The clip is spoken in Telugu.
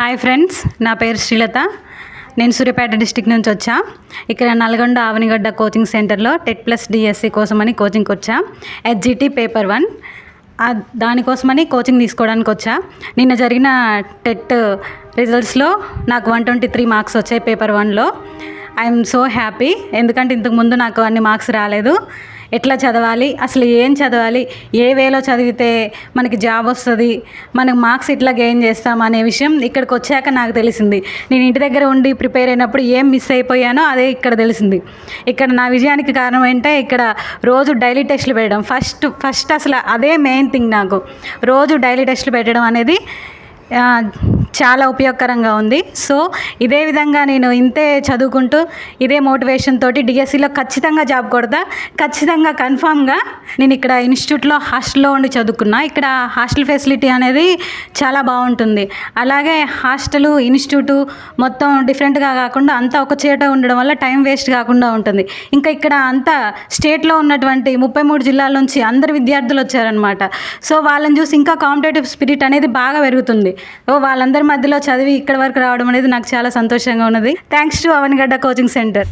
హాయ్ ఫ్రెండ్స్, నా పేరు శ్రీలత. నేను సూర్యాపేట డిస్టిక్ నుంచి వచ్చా. ఇక్కడ నల్గొండ ఆవనిగడ్డ కోచింగ్ సెంటర్లో టెట్ ప్లస్ డిఎస్సి కోసమని కోచింగ్కి వచ్చా. హెచ్జిటి పేపర్ 1 దానికోసమని కోచింగ్ తీసుకోవడానికి వచ్చా. నిన్న జరిగిన టెట్ రిజల్ట్స్లో నాకు 123 మార్క్స్ వచ్చాయి పేపర్ 1లో. ఐఎమ్ సో హ్యాపీ, ఎందుకంటే ఇంతకుముందు నాకు అన్ని మార్క్స్ రాలేదు. ఎట్లా చదవాలి, అసలు ఏం చదవాలి, ఏ వేలో చదివితే మనకి జాబ్ వస్తుంది, మనకు మార్క్స్ ఎట్లా గెయిన్ చేస్తాం అనే విషయం ఇక్కడికి వచ్చాక నాకు తెలిసింది. నేను ఇంటి దగ్గర ఉండి ప్రిపేర్ అయినప్పుడు ఏం మిస్ అయిపోయానో అదే ఇక్కడ తెలిసింది. ఇక్కడ నా విజయానికి కారణం ఏంటంటే ఇక్కడ రోజు డైలీ టెస్టులు పెట్టడం. ఫస్ట్ అసలు అదే మెయిన్ థింగ్. నాకు రోజు డైలీ టెస్టులు పెట్టడం అనేది చాలా ఉపయోగకరంగా ఉంది. సో ఇదే విధంగా నేను ఇంతే చదువుకుంటూ ఇదే మోటివేషన్ తోటి డిఎస్సిలో ఖచ్చితంగా జాబ్ కొడతా. ఖచ్చితంగా కన్ఫామ్గా నేను ఇక్కడ ఇన్స్టిట్యూట్లో హాస్టల్లో ఉండి చదువుకున్నా. ఇక్కడ హాస్టల్ ఫెసిలిటీ అనేది చాలా బాగుంటుంది. అలాగే హాస్టలు ఇన్స్టిట్యూటు మొత్తం డిఫరెంట్గా కాకుండా అంతా ఒక చోట ఉండడం వల్ల టైం వేస్ట్ కాకుండా ఉంటుంది. ఇంకా ఇక్కడ అంతా స్టేట్లో ఉన్నటువంటి 33 జిల్లాల నుంచి అందరు విద్యార్థులు వచ్చారనమాట. సో వాళ్ళని చూసి ఇంకా కాంపిటేటివ్ స్పిరిట్ అనేది బాగా పెరుగుతుంది. వాళ్ళందరి మధ్యలో చదివి ఇక్కడ వరకు రావడం అనేది నాకు చాలా సంతోషంగా ఉన్నది. Thanks to Avanigadda coaching centre.